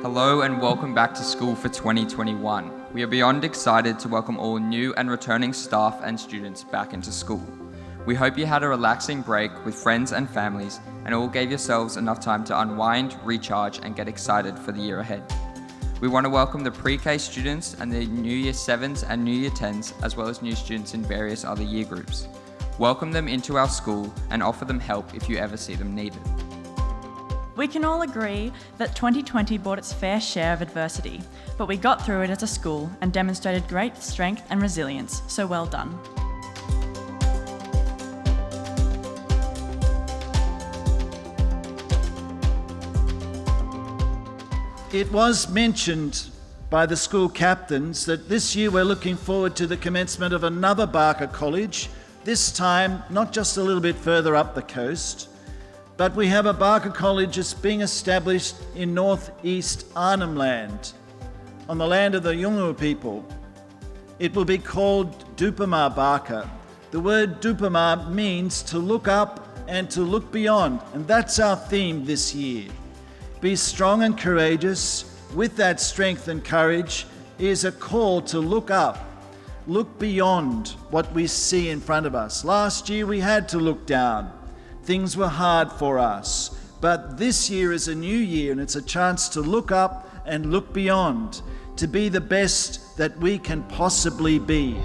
Hello and welcome back to school for 2021. We are beyond excited to welcome all new and returning staff and students back into school. We hope you had a relaxing break with friends and families and all gave yourselves enough time to unwind, recharge and get excited for the year ahead. We want to welcome the pre-K students and the New Year 7s and New Year 10s as well as new students in various other year groups. Welcome them into our school and offer them help if you ever see them needed. We can all agree that 2020 brought its fair share of adversity, but we got through it as a school and demonstrated great strength and resilience, so well done. It was mentioned by the school captains that this year we're looking forward to the commencement of another Barker College, this time not just a little bit further up the coast, but we have a Barker College that's being established in northeast Arnhem Land, on the land of the Yolngu people. It will be called Dupama Barker. The word Dupama means to look up and to look beyond, and that's our theme this year. Be strong and courageous. With that strength and courage is a call to look up, look beyond what we see in front of us. Last year we had to look down. Things were hard for us, but this year is a new year and it's a chance to look up and look beyond, to be the best that we can possibly be.